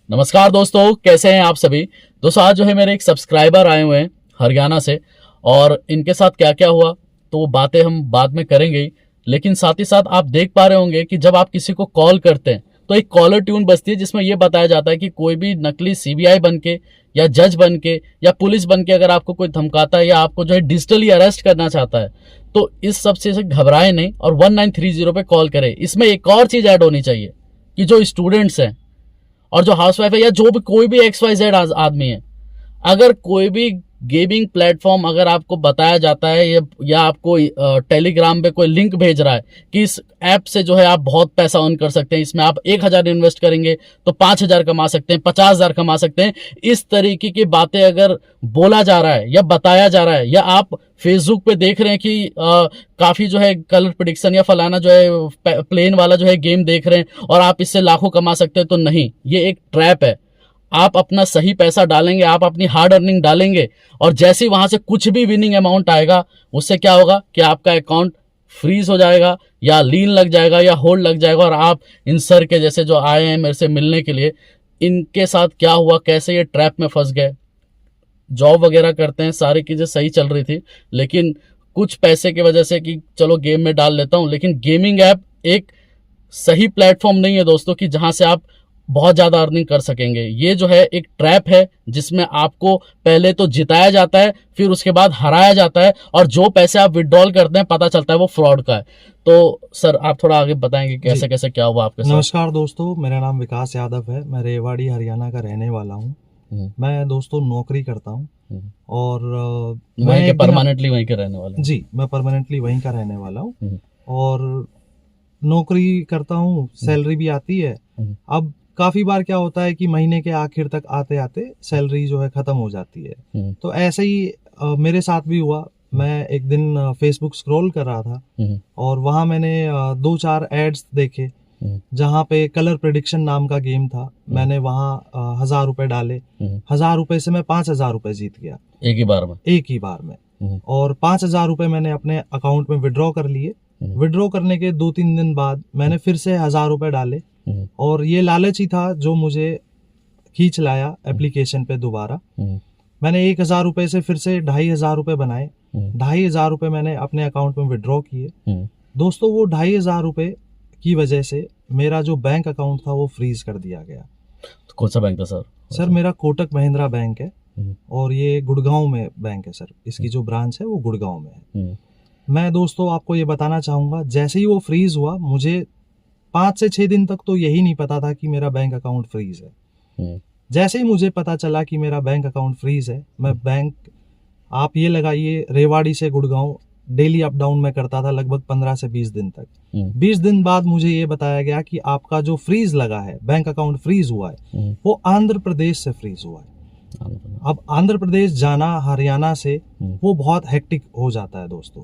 नमस्कार दोस्तों, कैसे हैं आप सभी। दोस्तों आज जो है मेरे एक सब्सक्राइबर आए हुए हैं हरियाणा से, और इनके साथ क्या क्या हुआ तो वो बातें हम बाद में करेंगे ही। लेकिन साथ ही साथ आप देख पा रहे होंगे कि जब आप किसी को कॉल करते हैं तो एक कॉलर ट्यून बजती है जिसमें यह बताया जाता है कि कोई भी नकली सीबीआई बन के या जज बन के या पुलिस बन के अगर आपको कोई धमकाता है या आपको जो है डिजिटली अरेस्ट करना चाहता है तो इस सब से घबराए नहीं और 1930 पे कॉल करें। इसमें एक और चीज ऐड होनी चाहिए कि जो स्टूडेंट्स हैं और जो हाउसवाइफ है या जो भी कोई भी XYZ आदमी है, अगर कोई भी गेमिंग प्लेटफॉर्म अगर आपको बताया जाता है या आपको टेलीग्राम पे कोई लिंक भेज रहा है कि इस ऐप से जो है आप बहुत पैसा अर्न कर सकते हैं, इसमें आप 1,000 इन्वेस्ट करेंगे तो 5,000 कमा सकते हैं, 50,000 कमा सकते हैं, इस तरीके की बातें अगर बोला जा रहा है या बताया जा रहा है, या आप फेसबुक पे देख रहे हैं कि काफी जो है कलर प्रिडिक्शन या फलाना जो है प्लेन वाला जो है गेम देख रहे हैं और आप इससे लाखों कमा सकते हैं, तो नहीं, ये एक ट्रैप है। आप अपना सही पैसा डालेंगे, आप अपनी हार्ड अर्निंग डालेंगे और जैसे ही वहां से कुछ भी विनिंग अमाउंट आएगा उससे क्या होगा कि आपका अकाउंट फ्रीज हो जाएगा या लीन लग जाएगा या होल्ड लग जाएगा। और आप इन सर के जैसे जो आए हैं मेरे से मिलने के लिए, इनके साथ क्या हुआ, कैसे ये ट्रैप में फंस गए। जॉब वगैरह करते हैं, सारी चीजें सही चल रही थी, लेकिन कुछ पैसे की वजह से कि चलो गेम में डाल लेता हूं, लेकिन गेमिंग ऐप एक सही प्लेटफॉर्म नहीं है दोस्तों कि जहां से आप बहुत ज्यादा अर्निंग कर सकेंगे। ये जो है एक ट्रैप है जिसमें आपको पहले तो जिताया जाता है, फिर उसके बाद हराया जाता है, और जो पैसे आप विड्रॉल करते हैं पता चलता है वो फ्रॉड का है। तो सर आप थोड़ा आगे बताएंगे कैसे कैसे क्या हुआ आपके साथ। नमस्कार दोस्तों, मेरा नाम विकास यादव है। मैं रेवाड़ी हरियाणा का रहने वाला हूँ। मैं दोस्तों नौकरी करता हूँ और वहीं के परमानेंटली वहीं के रहने वाले। जी, मैं परमानेंटली वहीं का रहने वाला हूँ और नौकरी करता हूँ, सैलरी भी आती है। अब काफी बार क्या होता है कि महीने के आखिर तक आते आते सैलरी जो है खत्म हो जाती है। तो ऐसे ही मेरे साथ भी हुआ। मैं एक दिन फेसबुक स्क्रॉल कर रहा था और वहां मैंने 2-4 एड्स देखे जहां पे कलर प्रेडिक्शन नाम का गेम था। मैंने वहां 1,000 रुपए डाले। 1,000 रुपए से मैं 5,000 रुपए जीत गया एक ही बार में। और 5,000 रुपए मैंने अपने अकाउंट में विड्रॉ कर लिए। विड्रॉ करने के 2-3 दिन बाद मैंने फिर से 1,000 रुपए डाले और ये लालच ही था जो मुझे खींच लाया एप्लीकेशन पे दोबारा। मैंने 1,000 रुपए से फिर से 2,500 रुपए बनाए। 2,500 रुपए मैंने अपने अकाउंट में विड्रॉ किए। दोस्तों वो 2,500 रुपए की वजह से मेरा जो बैंक अकाउंट था वो फ्रीज कर दिया गया। तो कौन सा बैंक था सर? सर मेरा कोटक महिंद्रा बैंक है और ये गुड़गांव में बैंक है सर। इसकी जो ब्रांच है वो गुड़गांव में है। मैं दोस्तों आपको ये बताना चाहूंगा, जैसे ही वो फ्रीज हुआ मुझे 5 से 6 दिन तक तो यही नहीं पता था कि मेरा बैंक अकाउंट फ्रीज है। जैसे ही मुझे पता चला कि मेरा बैंक अकाउंट फ्रीज है, मैं बैंक, आप ये लगाइए, रेवाड़ी से गुड़गांव डेली अप डाउन में करता था लगभग 15 से 20 दिन तक। 20 दिन बाद मुझे ये बताया गया कि आपका जो फ्रीज लगा है, बैंक अकाउंट फ्रीज हुआ है, वो आंध्र प्रदेश से फ्रीज हुआ है। अब आंध्र प्रदेश जाना हरियाणा से वो बहुत हेक्टिक हो जाता है दोस्तों।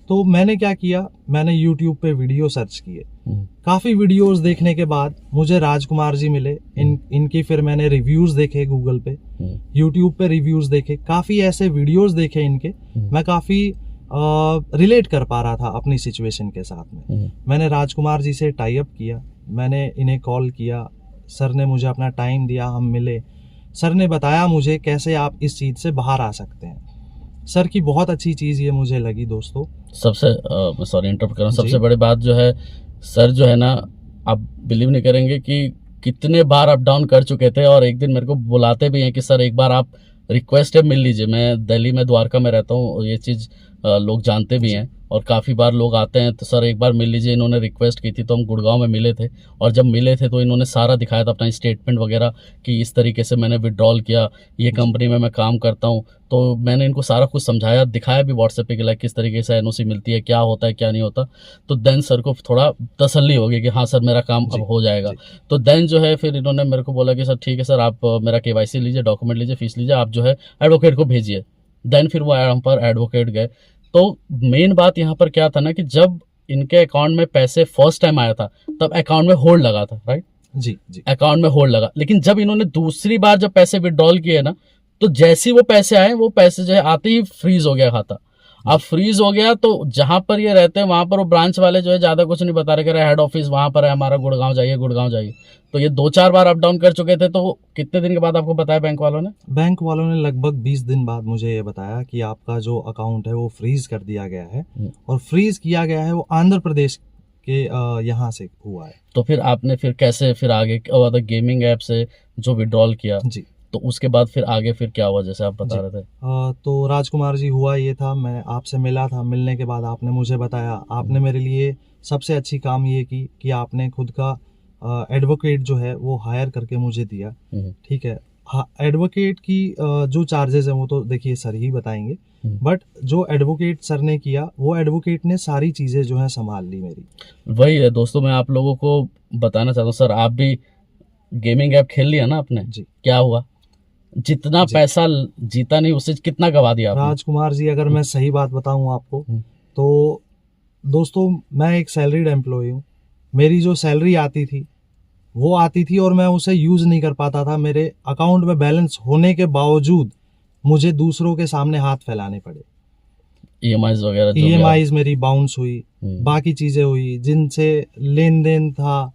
तो मैंने क्या किया, मैंने YouTube पे वीडियो सर्च किए। काफी वीडियोस देखने के बाद मुझे राजकुमार जी मिले। इनकी फिर मैंने रिव्यूज देखे गूगल पे, YouTube पे रिव्यूज देखे, काफी ऐसे वीडियोस देखे इनके। मैं काफी रिलेट कर पा रहा था अपनी सिचुएशन के साथ में। मैंने राजकुमार जी से टाई अप किया, मैंने इन्हें कॉल किया, सर ने मुझे अपना टाइम दिया, हम मिले। सर ने बताया मुझे कैसे आप इस चीज से बाहर आ सकते हैं। सर की बहुत अच्छी चीज ये मुझे लगी दोस्तों। सबसे सॉरी इंटरप्ट कर रहा हूं, सबसे बड़ी बात जो है सर जो है ना, आप बिलीव नहीं करेंगे कि कितने बार अप डाउन कर चुके थे और एक दिन मेरे को बुलाते भी हैं कि सर एक बार आप रिक्वेस्ट है मिल लीजिए। मैं दिल्ली में द्वारका में रहता हूँ, ये चीज़ लोग जानते भी हैं और काफ़ी बार लोग आते हैं तो सर एक बार मिल लीजिए। इन्होंने रिक्वेस्ट की थी तो हम गुड़गांव में मिले थे और जब मिले थे तो इन्होंने सारा दिखाया था अपना स्टेटमेंट वगैरह कि इस तरीके से मैंने विड्रॉल किया, ये कंपनी में मैं काम करता हूँ। तो मैंने इनको सारा कुछ समझाया, दिखाया भी व्हाट्सएप पे कि किस तरीके से एनओसी मिलती है, क्या होता है क्या नहीं होता। तो देन सर को थोड़ा तसल्ली हो गई कि हाँ सर मेरा काम अब हो जाएगा। तो देन जो है फिर इन्होंने मेरे को बोला कि सर ठीक है सर, आप मेरा KYC लीजिए, डॉक्यूमेंट लीजिए, फीस लीजिए, आप जो है एडवोकेट को भेजिए। देन फिर वो हम पर एडवोकेट गए। तो मेन बात यहाँ पर क्या था ना कि जब इनके अकाउंट में पैसे फर्स्ट टाइम आया था तब अकाउंट में होल्ड लगा था, राइट? जी जी, अकाउंट में होल्ड लगा। लेकिन जब इन्होंने दूसरी बार जब पैसे विड्रॉल किए ना, तो जैसे ही वो पैसे आए, वो पैसे जो है आते ही फ्रीज हो गया खाता। अब फ्रीज हो गया तो जहां पर ये रहते हैं वहां पर वो ब्रांच वाले जो है ज्यादा कुछ नहीं बता रहे, कह रहे हेड ऑफिस वहां पर है हमारा, गुड़गांव जाइए गुड़गांव जाइए। तो ये 2-4 बार अप डाउन कर चुके थे, तो कितने दिन के बाद आपको बताया बैंक वालों ने? बैंक वालों ने लगभग 20 दिन बाद मुझे ये बताया कि आपका जो अकाउंट है वो फ्रीज कर दिया गया है, और फ्रीज किया गया है वो आंध्र प्रदेश के यहाँ से हुआ है। तो फिर आपने फिर कैसे फिर आगे गेमिंग ऐप से जो विड्रॉल किया, जी, तो उसके बाद फिर आगे फिर क्या हुआ जैसे आप बता जी। रहे थे? तो राजकुमार जी हुआ ये था, मैं आपसे मिला था, मिलने के बाद आपने मुझे बताया, आपने मेरे लिए सबसे अच्छी काम ये की कि आपने खुद का एडवोकेट जो है वो हायर करके मुझे दिया। ठीक है, हाँ, एडवोकेट की जो चार्जेस हैं वो तो देखिए सर ही बताएंगे, बट जो एडवोकेट सर ने किया वो एडवोकेट ने सारी चीज़ें जो है संभाल ली मेरी। वही है दोस्तों, मैं आप लोगों को बताना चाहता हूँ सर, आप भी गेमिंग ऐप खेल लिया ना आपने, जी, क्या हुआ? जितना जी। पैसा जीता नहीं उससे कितना गवा दिया आपने? राजकुमार जी अगर मैं सही बात बताऊं आपको, तो दोस्तों मैं एक सैलरीड एम्प्लॉय हूँ, मेरी जो सैलरी आती थी वो आती थी और मैं उसे यूज़ नहीं कर पाता था। मेरे अकाउंट में बैलेंस होने के बावजूद मुझे दूसरों के सामने हाथ फैलाने पड़े। ईएमआईज वगैरह जो भी ईएमआईज मेरी बाउंस हुई, हम्म। बाकी चीज़ें हुई, जिनसे लेन देन था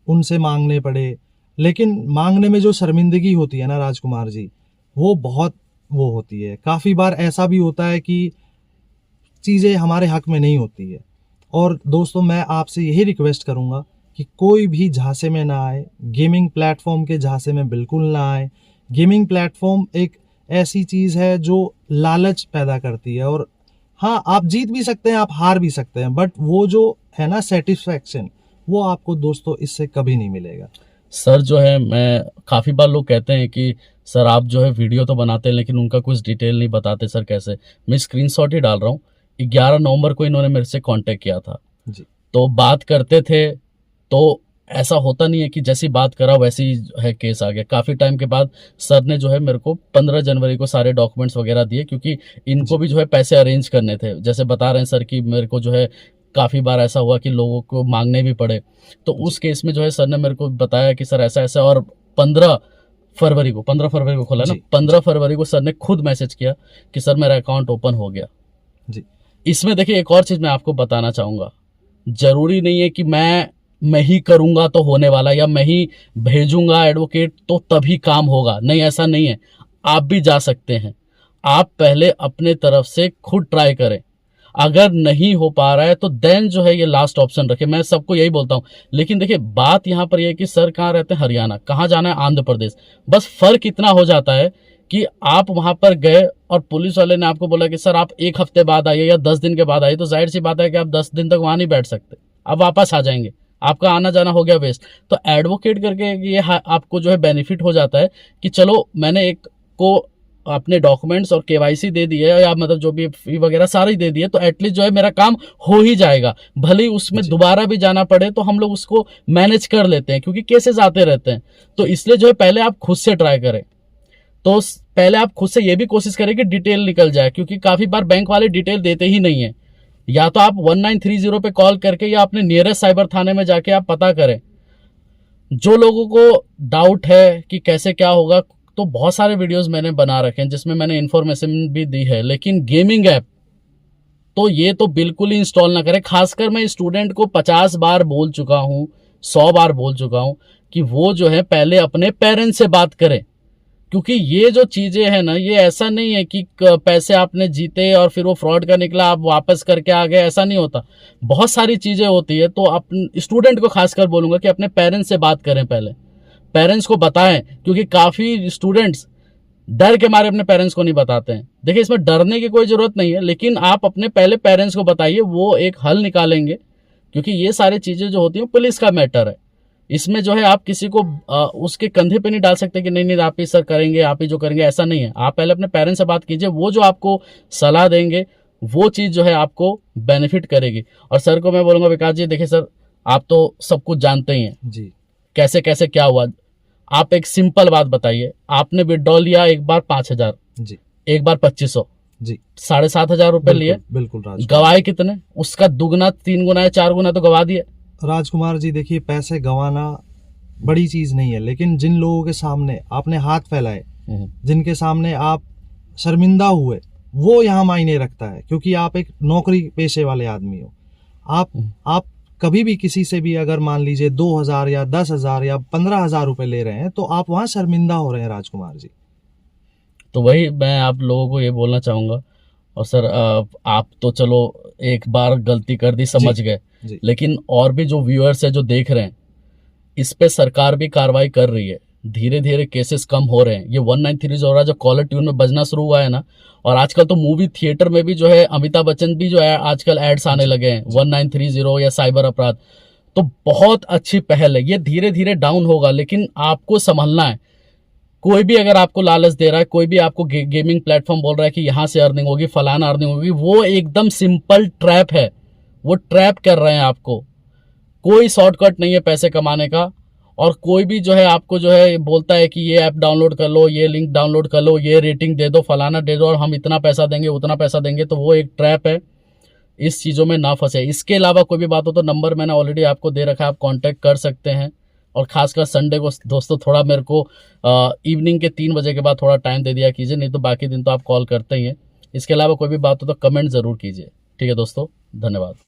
उनसे मांगने पड़े। लेकिन मांगने में जो शर्मिंदगी होती है ना राजकुमार जी, वो बहुत वो होती है। काफ़ी बार ऐसा भी होता है कि चीज़ें हमारे हक में नहीं होती है। और दोस्तों मैं आपसे यही रिक्वेस्ट करूँगा कि कोई भी झांसे में ना आए, गेमिंग प्लेटफॉर्म के झांसे में बिल्कुल ना आए। गेमिंग प्लेटफॉर्म एक ऐसी चीज़ है जो लालच पैदा करती है, और हाँ, आप जीत भी सकते हैं, आप हार भी सकते हैं, बट वो जो है ना सेटिस्फैक्शन, वो आपको दोस्तों इससे कभी नहीं मिलेगा। सर जो है, मैं काफ़ी बार लोग कहते हैं कि सर आप जो है वीडियो तो बनाते हैं लेकिन उनका कुछ डिटेल नहीं बताते सर, कैसे? मैं स्क्रीनशॉट ही डाल रहा हूँ। 11 नवंबर को इन्होंने मेरे से कांटेक्ट किया था, जी, तो बात करते थे, तो ऐसा होता नहीं है कि जैसी बात करा वैसी है केस आ गया। काफ़ी टाइम के बाद सर ने जो है मेरे को 15 जनवरी को सारे डॉक्यूमेंट्स वगैरह दिए, क्योंकि इनको भी जो है पैसे अरेंज करने थे। जैसे बता रहे हैं सर कि मेरे को जो है काफ़ी बार ऐसा हुआ कि लोगों को मांगने भी पड़े, तो उस केस में जो है सर ने मेरे को बताया कि सर ऐसा ऐसा, और 15 फरवरी को खोला ना, जी, 15 फरवरी को सर ने खुद मैसेज किया कि सर मेरा अकाउंट ओपन हो गया। जी, इसमें देखिए एक और चीज़ मैं आपको बताना चाहूँगा, जरूरी नहीं है कि मैं ही करूंगा तो होने वाला, या मैं ही भेजूंगा एडवोकेट तो तभी काम होगा, नहीं, ऐसा नहीं है। आप भी जा सकते हैं, आप पहले अपने तरफ से खुद ट्राई करें। अगर नहीं हो पा रहा है तो देन जो है ये लास्ट ऑप्शन रखें, मैं सबको यही बोलता हूं। लेकिन देखिए बात यहां पर यह है कि सर कहाँ रहते हैं? हरियाणा। कहाँ जाना है? आंध्र प्रदेश। बस फर्क इतना हो जाता है कि आप वहां पर गए और पुलिस वाले ने आपको बोला कि सर आप 1 हफ्ते बाद आइए या 10 दिन के बाद आइए, तो जाहिर सी बात है कि आप 10 दिन तक वहां नहीं बैठ सकते, आप वापस आ जाएंगे, आपका आना जाना हो गया वेस्ट। तो एडवोकेट करके ये आपको जो है बेनिफिट हो जाता है कि चलो मैंने एक को अपने डॉक्यूमेंट्स और केवाईसी दे दी है, या मतलब जो भी फी वगैरह सारी दे दी है, तो एटलीस्ट जो है मेरा काम हो ही जाएगा। भले ही उसमें दोबारा भी जाना पड़े तो हम लोग उसको मैनेज कर लेते हैं, क्योंकि केसेस आते रहते हैं। तो इसलिए जो है पहले आप खुद से ट्राई करें, तो पहले आप खुद से ये भी कोशिश करें कि डिटेल निकल जाए, क्योंकि काफी बार बैंक वाले डिटेल देते ही नहीं है। या तो आप 1930 पे कॉल करके या अपने नियरेस्ट साइबर थाने में जाके आप पता करें। जो लोगों को डाउट है कि कैसे क्या होगा, तो बहुत सारे वीडियोस मैंने बना रखे हैं जिसमें मैंने इन्फॉर्मेशन भी दी है, लेकिन गेमिंग ऐप तो ये तो बिल्कुल ही इंस्टॉल ना करें। खासकर मैं स्टूडेंट को 50 बार बोल चुका हूं, 100 बार बोल चुका हूं कि वो जो है पहले अपने पेरेंट्स से बात करें, क्योंकि ये जो चीजें हैं ना, ये ऐसा नहीं है कि पैसे आपने जीते और फिर वो फ्रॉड का निकला आप वापस करके आ गए, ऐसा नहीं होता। बहुत सारी चीजें होती है। तो अपने स्टूडेंट को खासकर बोलूंगा कि अपने पेरेंट्स से बात करें, पहले पेरेंट्स को बताएं, क्योंकि काफी स्टूडेंट्स डर के मारे अपने पेरेंट्स को नहीं बताते हैं। देखिए इसमें डरने की कोई जरूरत नहीं है, लेकिन आप अपने पहले पेरेंट्स को बताइए, वो एक हल निकालेंगे। क्योंकि ये सारी चीजें जो होती हैं पुलिस का मैटर है, इसमें जो है आप किसी को उसके कंधे पे नहीं डाल सकते कि नहीं नहीं आप ही सर करेंगे, आप ही जो करेंगे, ऐसा नहीं है। आप पहले अपने पेरेंट्स से बात कीजिए, वो जो आपको सलाह देंगे वो चीज जो है आपको बेनिफिट करेगी। और सर को मैं बोलूंगा, विकास जी देखिए सर, आप तो सब कुछ जानते ही हैं जी, कैसे कैसे क्या हुआ। आप एक सिंपल बात बताइए, आपने विड्रॉ लिया एक बार 5,000, जी, एक बार 2,500, जी, 7,500 रुपए लिए, बिल्कुल राज गवाए कितने? उसका दुगना, 3 गुना या 4 गुना तो गवा दिए। राजकुमार जी देखिए, पैसे गंवाना बड़ी चीज नहीं है, लेकिन जिन लोगों के सामने आपने हाथ फैलाए, जिनके सामने आप शर्मिंदा हुए, वो यहाँ मायने रखता है, क्योंकि आप एक नौकरी पेशे वाले आदमी हो। आप कभी भी किसी से भी अगर मान लीजिए 2,000 या 10,000 या 15,000 रुपए ले रहे हैं तो आप वहां शर्मिंदा हो रहे हैं राजकुमार जी। तो वही मैं आप लोगों को ये बोलना चाहूँगा। और सर आप तो चलो एक बार गलती कर दी, समझ गए, जी। लेकिन और भी जो व्यूअर्स है जो देख रहे हैं, इस पे सरकार भी कार्रवाई कर रही है। धीरे धीरे केसेस कम हो रहे हैं। ये 193 हो रहा है जो कॉलर ट्यून में बजना शुरू हुआ है ना, और आजकल तो मूवी थिएटर में भी जो है अमिताभ बच्चन भी जो है आजकल एड्स आने लगे हैं 1930 या साइबर अपराध। तो बहुत अच्छी पहल है। ये धीरे धीरे डाउन होगा, लेकिन आपको संभलना है। कोई भी अगर आपको लालच दे रहा है, कोई भी आपको गेमिंग प्लेटफॉर्म बोल रहा है कि यहां से अर्निंग होगी, फलाना अर्निंग होगी, वो एकदम सिंपल ट्रैप है। वो ट्रैप कर रहे हैं आपको। कोई शॉर्टकट नहीं है पैसे कमाने का। और कोई भी जो है आपको जो है बोलता है कि ये ऐप डाउनलोड कर लो, ये लिंक डाउनलोड कर लो, ये रेटिंग दे दो, फलाना दे दो, और हम इतना पैसा देंगे, उतना पैसा देंगे, तो वो एक ट्रैप है। इस चीज़ों में ना फंसे। इसके अलावा कोई भी बात हो तो नंबर मैंने ऑलरेडी आपको दे रखा है, आप कांटेक्ट कर सकते हैं। और खासकर संडे को दोस्तों थोड़ा मेरे को इवनिंग के 3 बजे के बाद थोड़ा टाइम दे दिया कीजिए, नहीं तो बाकी दिन तो आप कॉल करते ही हैं। इसके अलावा कोई भी बात हो तो कमेंट ज़रूर कीजिए। ठीक है दोस्तों, धन्यवाद।